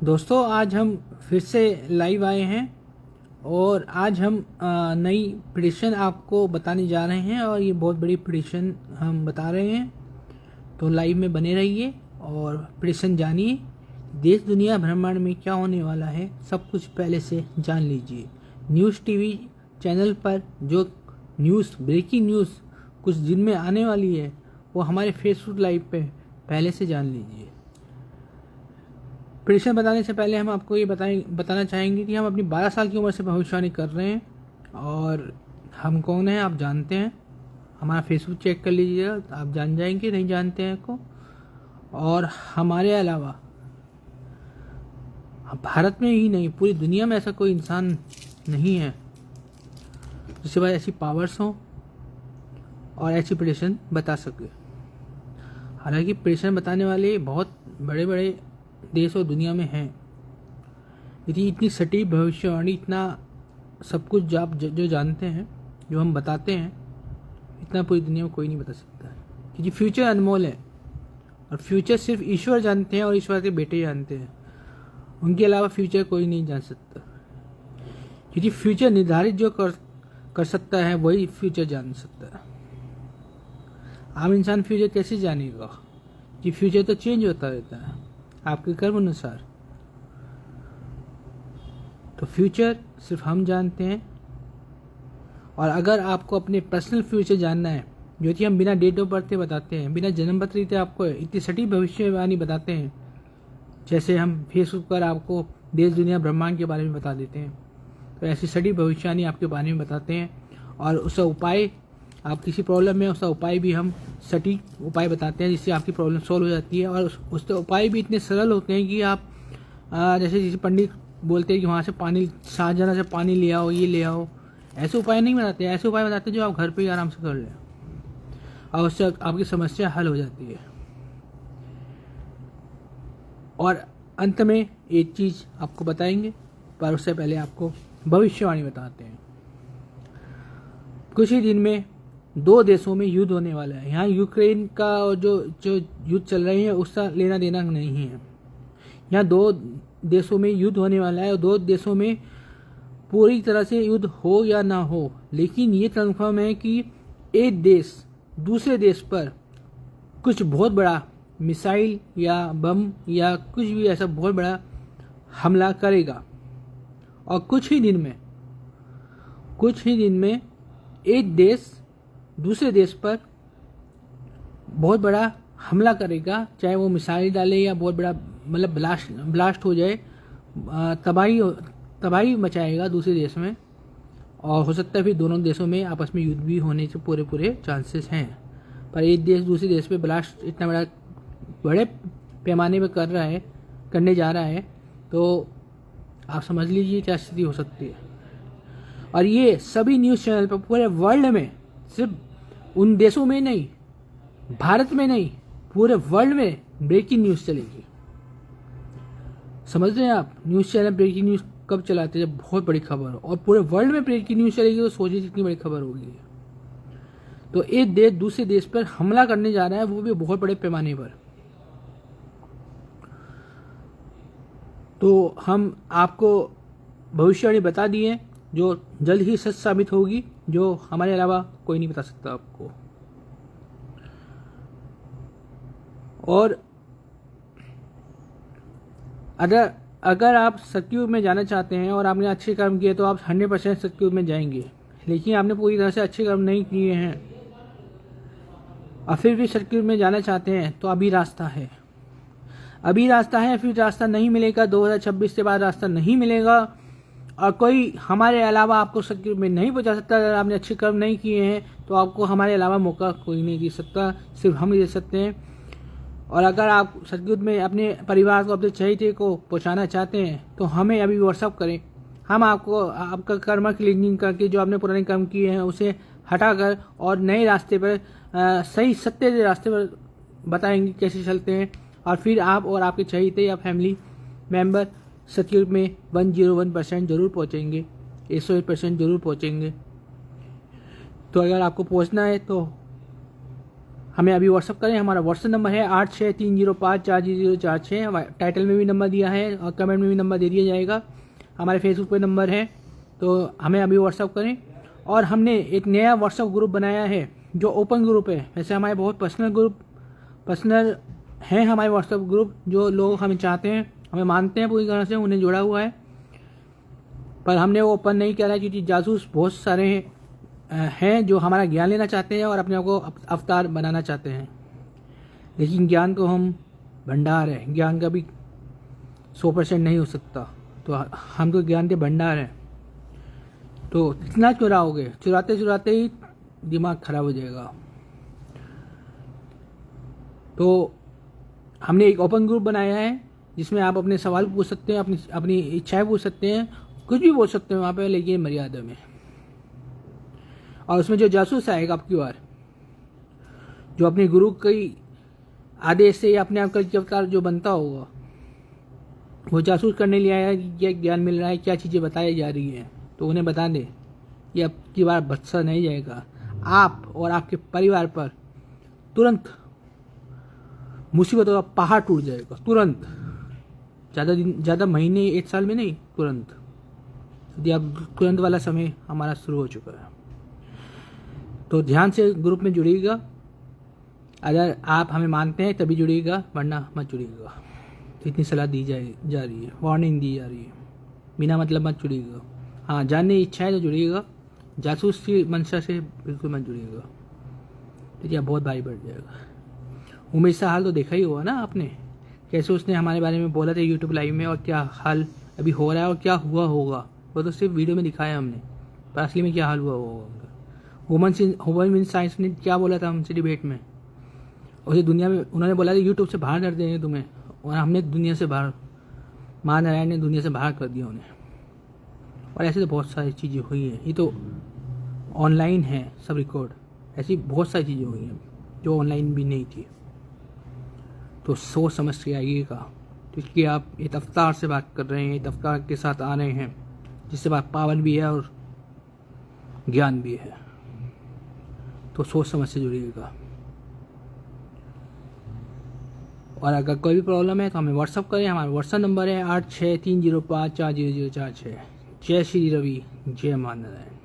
दोस्तों, आज हम फिर से लाइव आए हैं और आज हम नई प्रेडिक्शन आपको बताने जा रहे हैं और ये बहुत बड़ी प्रेडिक्शन हम बता रहे हैं। तो लाइव में बने रहिए और प्रेडिक्शन जानिए। देश दुनिया ब्रह्मांड में क्या होने वाला है सब कुछ पहले से जान लीजिए। न्यूज़ टीवी चैनल पर जो ब्रेकिंग न्यूज़ कुछ दिन में आने वाली है वो हमारे फेसबुक लाइव पे पहले से जान लीजिए। प्रेडिक्शन बताने से पहले हम आपको ये बताना चाहेंगे कि हम अपनी 12 साल की उम्र से भविष्यवाणी कर रहे हैं और हम कौन हैं आप जानते हैं। हमारा फेसबुक चेक कर लीजिएगा, आप जान जाएंगे नहीं जानते हैं को। और हमारे अलावा भारत में ही नहीं पूरी दुनिया में ऐसा कोई इंसान नहीं है जिसके पास ऐसी पावर्स हो और ऐसी प्रेडिक्शन बता सके। हालांकि प्रेडिक्शन बताने वाले बहुत बड़े बड़े देश और दुनिया में हैं। यदि इतनी सटीक भविष्यवाणी, इतना सब कुछ आप जो जानते हैं, जो हम बताते हैं, इतना पूरी दुनिया में कोई नहीं बता सकता है। क्योंकि फ्यूचर अनमोल है और फ्यूचर सिर्फ ईश्वर जानते हैं और ईश्वर के बेटे जानते हैं। उनके अलावा फ्यूचर कोई नहीं जान सकता। क्योंकि फ्यूचर निर्धारित जो कर सकता है वही फ्यूचर जान सकता है। आम इंसान फ्यूचर कैसे जानेगा कि फ्यूचर तो चेंज होता रहता है आपके कर्म अनुसार। तो फ्यूचर सिर्फ हम जानते हैं। और अगर आपको अपने पर्सनल फ्यूचर जानना है, जो कि हम बिना डेट ऑफ बर्थ बताते हैं, बिना जन्म पत्री आपको इतनी सटीक भविष्यवाणी बताते हैं, जैसे हम फेसबुक पर आपको देश दुनिया ब्रह्मांड के बारे में बता देते हैं, तो ऐसी सटीक भविष्यवाणी आपके बारे में बताते हैं। और उसका उपाय, आप किसी प्रॉब्लम में उसका उपाय भी हम सटीक उपाय बताते हैं जिससे आपकी प्रॉब्लम सॉल्व हो जाती है। और उसके उपाय भी इतने सरल होते हैं कि आप जैसे पंडित बोलते हैं कि वहाँ से पानी, शाहजहाँ से पानी ले आओ, ये ले आओ, ऐसे उपाय नहीं बनाते। ऐसे उपाय बताते हैं जो आप घर पे ही आराम से कर लें और उससे आपकी समस्या हल हो जाती है। और अंत में एक चीज़ आपको बताएंगे, पर उससे पहले आपको भविष्यवाणी बताते हैं। कुछ ही दिन में 2 देशों में युद्ध होने वाला है। यहाँ यूक्रेन का और जो युद्ध चल रहे हैं उसका लेना देना नहीं है। यहाँ 2 देशों में युद्ध होने वाला है और 2 देशों में पूरी तरह से युद्ध हो या ना हो, लेकिन ये कन्फर्म है कि एक देश दूसरे देश पर कुछ बहुत बड़ा मिसाइल या बम या कुछ भी ऐसा बहुत बड़ा हमला करेगा। और कुछ ही दिन में एक देश दूसरे देश पर बहुत बड़ा हमला करेगा, चाहे वो मिसाइल डाले या बहुत बड़ा मतलब ब्लास्ट हो जाए, तबाही मचाएगा दूसरे देश में। और हो सकता है फिर दोनों देशों में आपस में युद्ध भी होने से पूरे चांसेस हैं। पर एक देश दूसरे देश पे ब्लास्ट इतना बड़े पैमाने पर करने जा रहा है, तो आप समझ लीजिए क्या स्थिति हो सकती है। और ये सभी न्यूज़ चैनल पर पूरे वर्ल्ड में, सिर्फ उन देशों में नहीं, भारत में नहीं, पूरे वर्ल्ड में ब्रेकिंग न्यूज़ चलेगी। समझ रहे हैं आप? न्यूज़ चैनल ब्रेकिंग न्यूज़ कब चलाते हैं? जब बहुत बड़ी खबर हो। और पूरे वर्ल्ड में ब्रेकिंग न्यूज़ चलेगी तो सोचिए कितनी बड़ी खबर होगी। तो एक देश दूसरे देश पर हमला करने जा रहा है, वो भी बहुत बड़े पैमाने पर। तो हम आपको भविष्यवाणी बता दिए जो जल्द ही सच साबित होगी, जो हमारे अलावा कोई नहीं बता सकता आपको। और अगर आप सतयुग में जाना चाहते हैं और आपने अच्छे कर्म किए तो आप 100% सतयुग में जाएंगे। लेकिन आपने पूरी तरह से अच्छे कर्म नहीं किए हैं और फिर भी सतयुग में जाना चाहते हैं तो अभी रास्ता है। फिर रास्ता नहीं मिलेगा। 2026 के बाद रास्ता नहीं मिलेगा और कोई हमारे अलावा आपको सतयुग में नहीं पहुंचा सकता। अगर आपने अच्छे कर्म नहीं किए हैं तो आपको हमारे अलावा मौका कोई नहीं दे सकता, सिर्फ हम ही दे सकते हैं। और अगर आप सतयुग में अपने परिवार को, अपने चहेते को पहुंचाना चाहते हैं तो हमें अभी व्हाट्सअप करें। हम आपको आपका कर्म क्लीनिंग करके जो आपने पुराने कर्म किए हैं उसे हटाकर और नए रास्ते पर, सही सत्य के रास्ते पर बताएंगे कैसे चलते हैं। और फिर आप और आपके चहेते या फैमिली मेम्बर सतयुग में 101% जरूर पहुंचेंगे, 101% जरूर पहुंचेंगे। तो अगर आपको पहुंचना है तो हमें अभी व्हाट्सअप करें। हमारा व्हाट्सअप नंबर है 8630544046। टाइटल में भी नंबर दिया है और कमेंट में भी नंबर दे दिया जाएगा। हमारे फेसबुक पे नंबर है, तो हमें अभी व्हाट्सअप करें। और हमने एक नया व्हाट्सअप ग्रुप बनाया है जो ओपन ग्रुप है। वैसे हमारे बहुत पर्सनल हैं हमारे व्हाट्सअप ग्रुप, जो लोग हमें चाहते हैं, हमें मानते हैं पूरी तरह से, उन्हें जुड़ा हुआ है, पर हमने वो ओपन नहीं किया है क्योंकि जासूस बहुत सारे हैं जो हमारा ज्ञान लेना चाहते हैं और अपने आप को अवतार बनाना चाहते हैं। लेकिन ज्ञान तो हम भंडार है, ज्ञान का भी 100% नहीं हो सकता, तो हम तो ज्ञान के भंडार हैं। तो कितना चुराओगे, चुराते चुराते ही दिमाग खराब हो जाएगा। तो हमने एक ओपन ग्रुप बनाया है जिसमें आप अपने सवाल पूछ सकते हैं, अपनी इच्छाएं पूछ सकते हैं, कुछ भी बोल सकते हैं वहाँ पे, लेकिन मर्यादा में। और उसमें जो जासूस आएगा आपकी बार, जो अपने गुरु के आदेश से या अपने आप का अवतार जो बनता होगा, वो जासूस करने लिए आया कि क्या ज्ञान मिल रहा है, क्या चीज़ें बताई जा रही हैं, तो उन्हें बता दें। ये आपकी बार बच्चा नहीं जाएगा, आप और आपके परिवार पर तुरंत मुसीबतों का पहाड़ टूट जाएगा, तुरंत। ज़्यादा महीने 1 साल में नहीं, तुरंत। यदि आप तुरंत वाला समय हमारा शुरू हो चुका है, तो ध्यान से ग्रुप में जुड़िएगा। अगर आप हमें मानते हैं तभी जुड़िएगा, वरना मत जुड़िएगा। तो इतनी सलाह दी जा रही है, वार्निंग दी जा रही है, बिना मतलब मत जुड़िएगा। हाँ, जानने की इच्छा है तो जुड़िएगा, जासूस की मंशा से बिल्कुल मत जुड़िएगा, तो यह बहुत भारी पड़ जाएगा। उमेश का हाल तो देखा ही होगा ना आपने, कैसे उसने हमारे बारे में बोला था यूट्यूब लाइव में, और क्या हाल अभी हो रहा है और क्या हुआ होगा, वो तो सिर्फ वीडियो में दिखाया हमने, पर असली में क्या हाल हुआ होगा उनका। ह्यूमन साइंस ने क्या बोला था हमसे डिबेट में, उसे दुनिया में उन्होंने बोला था यूट्यूब से बाहर कर देंगे तुम्हें, और हमने दुनिया से बाहर, महानारायण ने दुनिया से बाहर कर दिया उन्हें। और ऐसे तो बहुत सारी चीज़ें हुई हैं, ये तो ऑनलाइन है सब रिकॉर्ड, ऐसी बहुत सारी चीज़ें हुई हैं जो ऑनलाइन भी नहीं थी। तो सोच समझ के आइएगा, क्योंकि आप एक अवतार से बात कर रहे हैं, एक अवतार के साथ आ रहे हैं जिससे बात पावर भी है और ज्ञान भी है। तो सोच समझ से जुड़िएगा। और अगर कोई भी प्रॉब्लम है तो हमें व्हाट्सअप करें। हमारा व्हाट्सअप नंबर है 8630544046। जय श्री रवि, जय महानारायण।